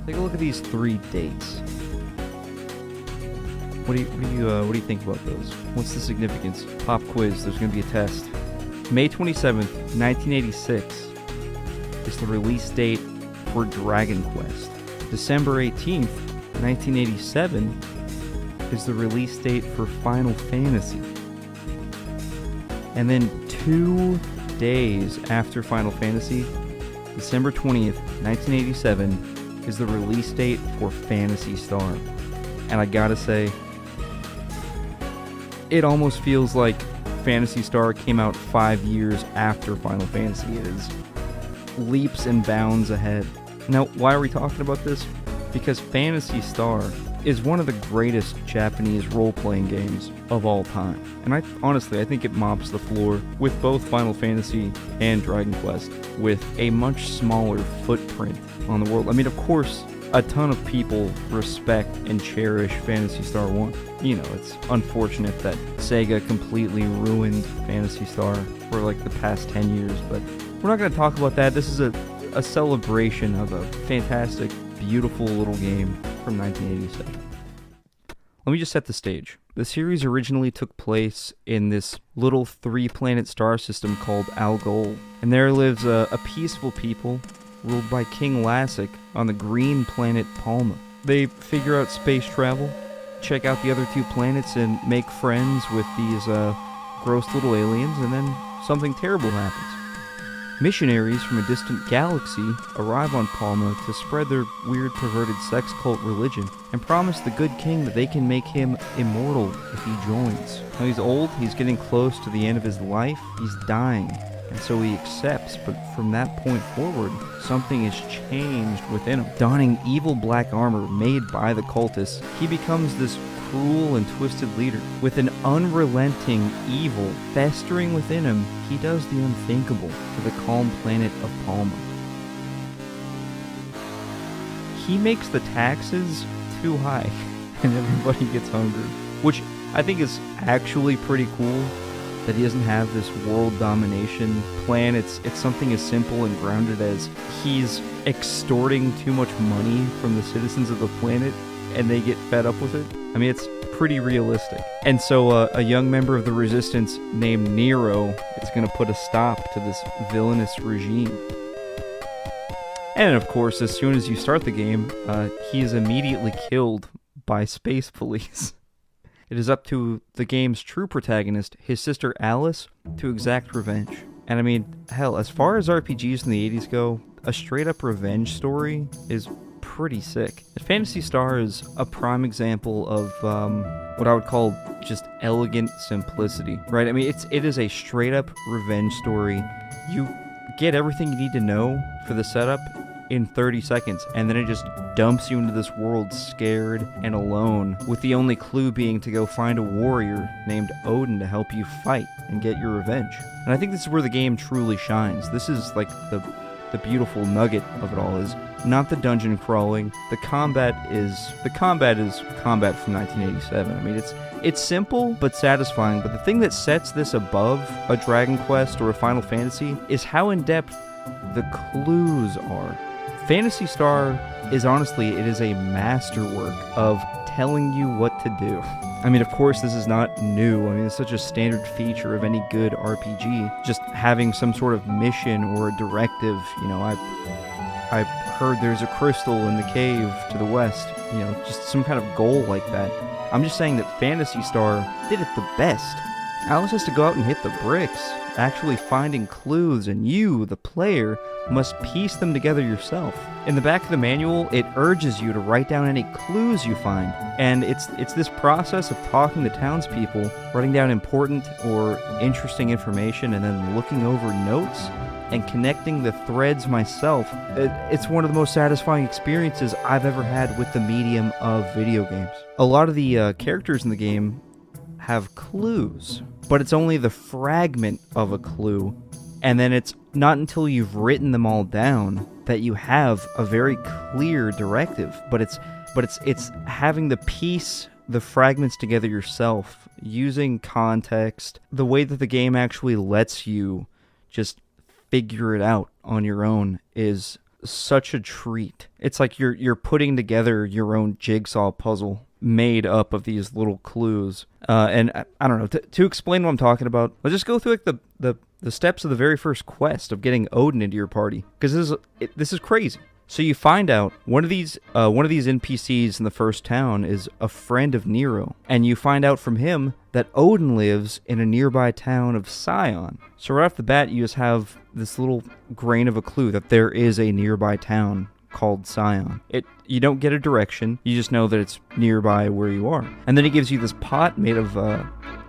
Take a look at these 3 dates. What do you think about those? What's the significance? Pop quiz. There's going to be a test. May 27th, 1986 is the release date for Dragon Quest. December 18th, 1987 is the release date for Final Fantasy. And then 2 days after Final Fantasy, December 20th, 1987 is the release date for Phantasy Star. And I gotta say, it almost feels like Phantasy Star came out 5 years after Final Fantasy. It is leaps and bounds ahead. Now, why are we talking about this? Because Phantasy Star is one of the greatest Japanese role-playing games of all time. And I think it mops the floor with both Final Fantasy and Dragon Quest with a much smaller footprint on the world. I mean, of course, a ton of people respect and cherish Phantasy Star 1. You know, it's unfortunate that Sega completely ruined Phantasy Star for like the past 10 years, but we're not going to talk about that. This is a celebration of a fantastic, beautiful little game from 1987. Let me just set the stage. The series originally took place in this little 3-planet star system called Algol, and there lives a peaceful people ruled by King Lassic on the green planet Palma. They figure out space travel, check out the other 2 planets, and make friends with these gross little aliens, and then something terrible happens. Missionaries from a distant galaxy arrive on Palma to spread their weird perverted sex cult religion and promise the good king that they can make him immortal if he joins. Now he's old, he's getting close to the end of his life, he's dying, and so he accepts, but from that point forward, something is changed within him. Donning evil black armor made by the cultists, he becomes this cruel and twisted leader. With an unrelenting evil festering within him, he does the unthinkable to the calm planet of Palma. He makes the taxes too high, and everybody gets hungry. Which I think is actually pretty cool, that he doesn't have this world domination plan. It's something as simple and grounded as he's extorting too much money from the citizens of the planet, and they get fed up with it. I mean, it's pretty realistic. And so a young member of the resistance named Nero is going to put a stop to this villainous regime. And of course, as soon as you start the game, he is immediately killed by space police. It is up to the game's true protagonist, his sister Alice, to exact revenge. And I mean, hell, as far as RPGs in the 80s go, a straight-up revenge story is pretty sick. Phantasy Star is a prime example of what I would call just elegant simplicity, right? I mean, it is a straight-up revenge story. You get everything you need to know for the setup in 30 seconds, and then it just dumps you into this world scared and alone, with the only clue being to go find a warrior named Odin to help you fight and get your revenge. And I think this is where the game truly shines. This is like the beautiful nugget of it all, is not the dungeon crawling. The combat is combat from 1987. I mean, it's simple but satisfying, but the thing that sets this above a Dragon Quest or a Final Fantasy is how in-depth the clues are. Phantasy Star is honestly, it is a masterwork of telling you what to do. I mean, of course, this is not new. I mean, it's such a standard feature of any good RPG, just having some sort of mission or a directive. You know, I heard there's a crystal in the cave to the west, you know, just some kind of goal like that. I'm just saying that Phantasy Star did it the best. Alice has to go out and hit the bricks, actually finding clues, and you, the player, must piece them together yourself. In the back of the manual, it urges you to write down any clues you find, and it's this process of talking to townspeople, writing down important or interesting information, and then looking over notes and connecting the threads myself. It's one of the most satisfying experiences I've ever had with the medium of video games. A lot of the characters in the game have clues, but it's only the fragment of a clue, and then it's not until you've written them all down that you have a very clear directive. But it's having the fragments together yourself, using context, the way that the game actually lets you just figure it out on your own is such a treat. It's like you're putting together your own jigsaw puzzle made up of these little clues. And I don't know, to explain what I'm talking about, let's just go through like the steps of the very first quest of getting Odin into your party, because this is crazy. So you find out one of these NPCs in the first town is a friend of Nero, and you find out from him that Odin lives in a nearby town of Sion. So right off the bat, you just have this little grain of a clue that there is a nearby town called Sion. You don't get a direction, you just know that it's nearby where you are. And then he gives you this pot made of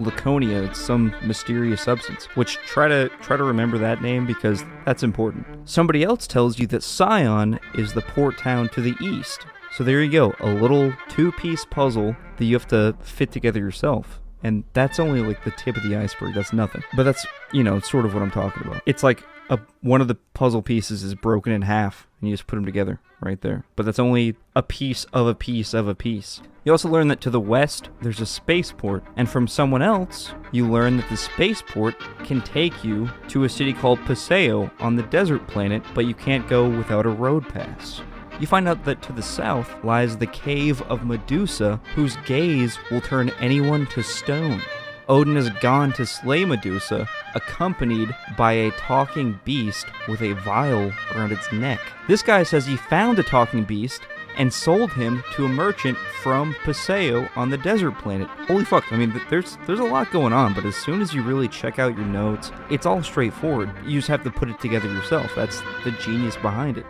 Laconia. It's some mysterious substance, which try to remember that name because that's important. Somebody else tells you that Sion is the port town to the east. So there you go, a little 2-piece puzzle that you have to fit together yourself. And that's only like the tip of the iceberg, that's nothing. But that's, sort of what I'm talking about. It's like one of the puzzle pieces is broken in half, and you just put them together right there. But that's only a piece of a piece of a piece. You also learn that to the west, there's a spaceport, and from someone else, you learn that the spaceport can take you to a city called Paseo on the desert planet, but you can't go without a road pass. You find out that to the south lies the cave of Medusa, whose gaze will turn anyone to stone. Odin has gone to slay Medusa, accompanied by a talking beast with a vial around its neck. This guy says he found a talking beast and sold him to a merchant from Paseo on the desert planet. Holy fuck, I mean, there's a lot going on, but as soon as you really check out your notes, it's all straightforward. You just have to put it together yourself. That's the genius behind it.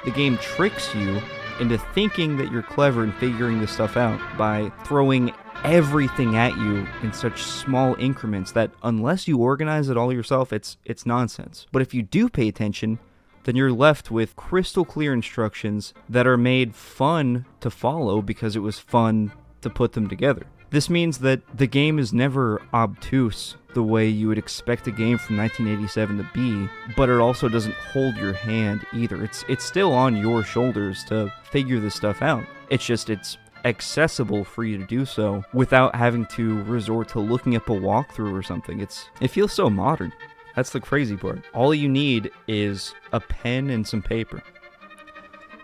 The game tricks you into thinking that you're clever and figuring this stuff out by throwing everything at you in such small increments that unless you organize it all yourself, it's nonsense. But if you do pay attention, then you're left with crystal clear instructions that are made fun to follow because it was fun to put them together. This means that the game is never obtuse the way you would expect a game from 1987 to be, but it also doesn't hold your hand either. It's still on your shoulders to figure this stuff out. It's accessible for you to do so without having to resort to looking up a walkthrough or something. It feels so modern. That's the crazy part. All you need is a pen and some paper.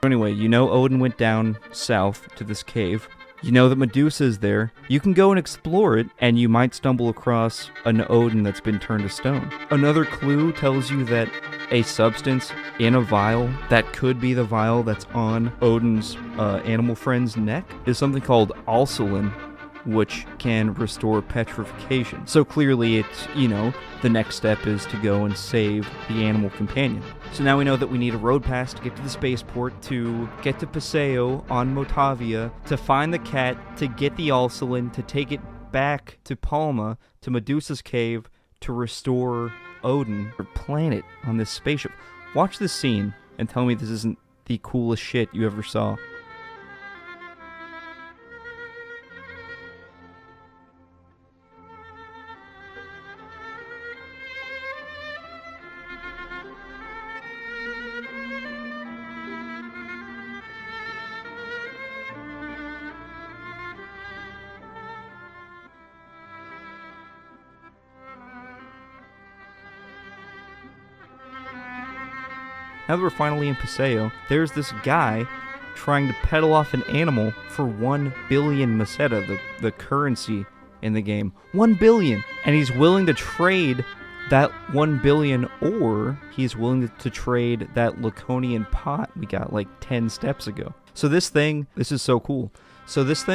Anyway, Odin went down south to this cave. You know that Medusa is there. You can go and explore it, and you might stumble across an Odin that's been turned to stone. Another clue tells you that a substance in a vial that could be the vial that's on Odin's animal friend's neck is something called alsalin, which can restore petrification. So clearly it's, the next step is to go and save the animal companion. So now we know that we need a road pass to get to the spaceport, to get to Paseo on Motavia, to find the cat, to get the alsalin, to take it back to Palma, to Medusa's cave, to restore Odin, or planet on this spaceship. Watch this scene and tell me this isn't the coolest shit you ever saw. Now that we're finally in Paseo, there's this guy trying to peddle off an animal for 1 billion meseta, the currency in the game. 1 billion! And he's willing to trade that 1 billion, or he's willing to trade that Laconian pot we got like 10 steps ago. So this is so cool. So this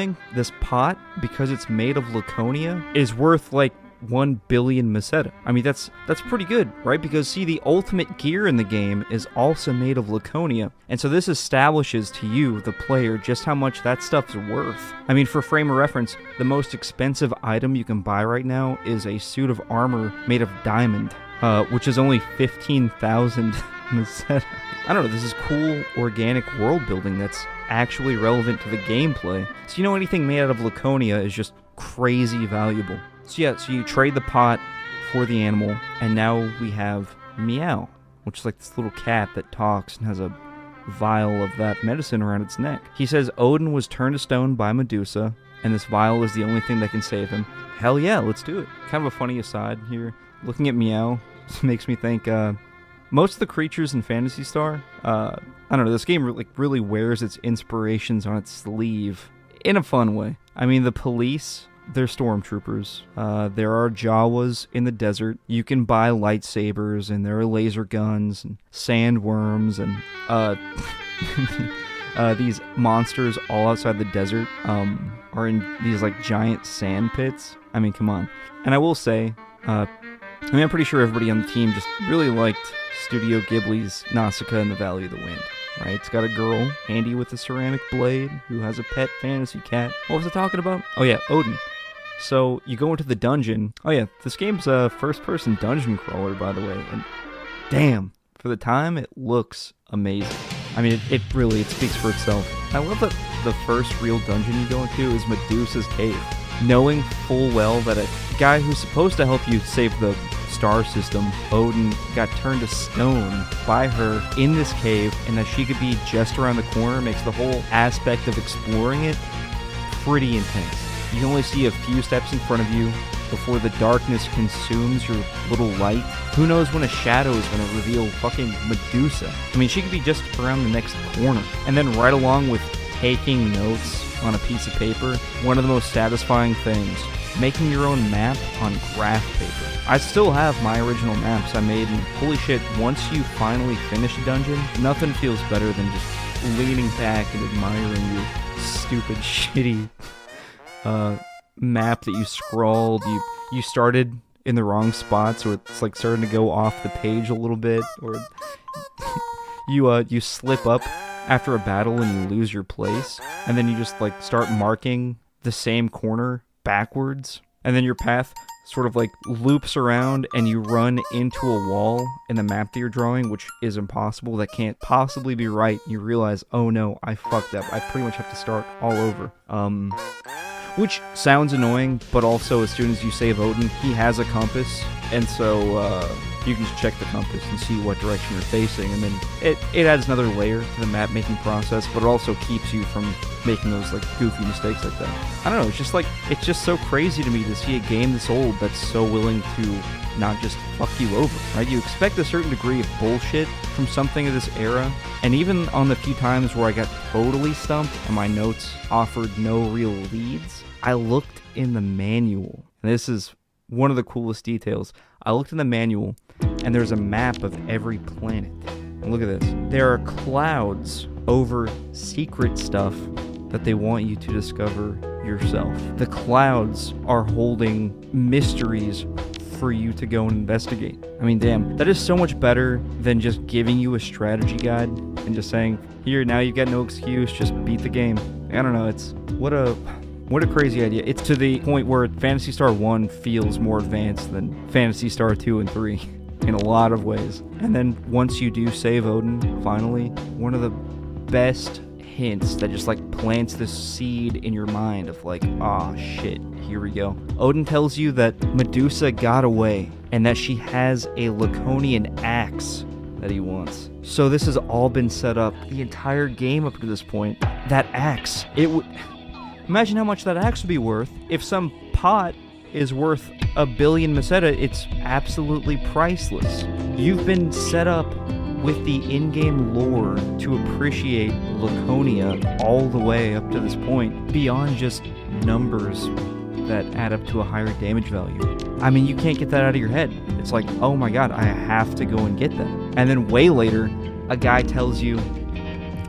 pot, because it's made of Laconia, is worth like 1 billion meseta. I mean, that's pretty good, right? Because see, the ultimate gear in the game is also made of Laconia, and so this establishes to you, the player, just how much that stuff's worth. I mean, for frame of reference, the most expensive item you can buy right now is a suit of armor made of diamond, which is only 15,000 meseta. I don't know, this is cool, organic world building that's actually relevant to the gameplay. So anything made out of Laconia is just crazy valuable. So you trade the pot for the animal, and now we have Meow, which is like this little cat that talks and has a vial of that medicine around its neck. He says Odin was turned to stone by Medusa, and this vial is the only thing that can save him. Hell yeah, let's do it. Kind of a funny aside here. Looking at Meow makes me think, Most of the creatures in Phantasy Star, I don't know, this game really wears its inspirations on its sleeve in a fun way. I mean, the police, they're stormtroopers. There are Jawas in the desert. You can buy lightsabers, and there are laser guns and sandworms and these monsters all outside the desert are in these like giant sand pits. I mean, come on. And I will say, I'm pretty sure everybody on the team just really liked Studio Ghibli's Nausicaa in the Valley of the Wind, right? It's got a girl, handy with a ceramic blade, who has a pet fantasy cat. What was I talking about? Oh yeah, Odin. So you go into the dungeon. Oh yeah, this game's a first-person dungeon crawler, by the way. And damn, for the time, it looks amazing. I mean, it speaks for itself. I love that the first real dungeon you go into is Medusa's cave. Knowing full well that a guy who's supposed to help you save the star system, Odin, got turned to stone by her in this cave, and that she could be just around the corner makes the whole aspect of exploring it pretty intense. You can only see a few steps in front of you before the darkness consumes your little light. Who knows when a shadow is going to reveal fucking Medusa? I mean, she could be just around the next corner. And then right along with taking notes on a piece of paper, one of the most satisfying things, making your own map on graph paper. I still have my original maps I made, and holy shit, once you finally finish a dungeon, nothing feels better than just leaning back and admiring your stupid, shitty map that you scrawled. You started in the wrong spot, so it's like starting to go off the page a little bit, or you slip up after a battle and you lose your place, and then you just like start marking the same corner backwards, and then your path sort of like loops around and you run into a wall in the map that you're drawing, which is impossible. That can't possibly be right. You realize, oh no, I fucked up. I pretty much have to start all over. Which sounds annoying, but also as soon as you save Odin, he has a compass, and so you can just check the compass and see what direction you're facing, and then it adds another layer to the map making process, but it also keeps you from making those like goofy mistakes like that. I don't know, it's just so crazy to me to see a game this old that's so willing to not just fuck you over, right? You expect a certain degree of bullshit from something of this era, and even on the few times where I got totally stumped and my notes offered no real leads, I looked in the manual, and this is one of the coolest details. I looked in the manual, and there's a map of every planet. And look at this. There are clouds over secret stuff that they want you to discover yourself. The clouds are holding mysteries for you to go and investigate. I mean, damn, that is so much better than just giving you a strategy guide and just saying, here, now you've got no excuse, just beat the game. I don't know, it's what a crazy idea. It's to the point where Phantasy Star 1 feels more advanced than Phantasy Star 2 and 3 in a lot of ways. And then once you do save Odin, finally, one of the best hints that just like plants this seed in your mind of like, ah, shit, here we go. Odin tells you that Medusa got away and that she has a Laconian axe that he wants. So this has all been set up the entire game up to this point. That axe, imagine how much that axe would be worth. If some pot is worth 1 billion Meseta, it's absolutely priceless. You've been set up with the in-game lore to appreciate Laconia all the way up to this point, beyond just numbers that add up to a higher damage value. I mean, you can't get that out of your head. It's like, oh my god, I have to go and get that. And then way later, a guy tells you,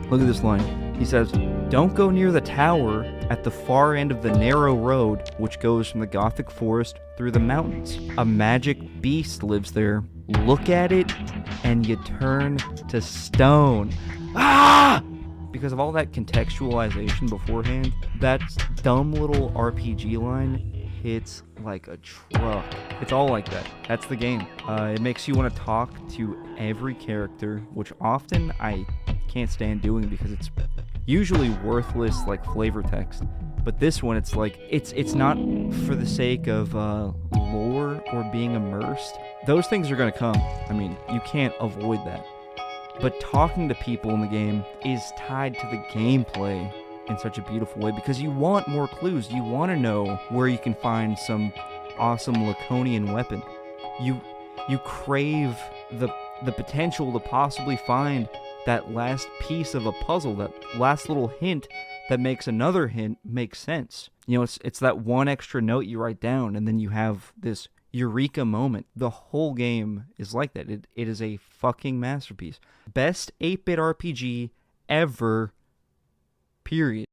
look at this line. He says, don't go near the tower at the far end of the narrow road which goes from the Gothic forest through the mountains. A magic beast lives there. Look at it and you turn to stone. Ah! Because of all that contextualization beforehand, that dumb little RPG line hits like a truck. It's all like that. That's the game. It makes you want to talk to every character, which often I can't stand doing because it's usually worthless like flavor text. But this one, it's like, it's not for the sake of lore or being immersed. Those things are going to come. I mean, you can't avoid that. But talking to people in the game is tied to the gameplay in such a beautiful way because you want more clues. You want to know where you can find some awesome Laconian weapon. You crave the the potential to possibly find that last piece of a puzzle, that last little hint that makes another hint make sense. You know, it's that one extra note you write down, and then you have this eureka moment. The whole game is like that. It is a fucking masterpiece. Best 8-bit RPG ever, period.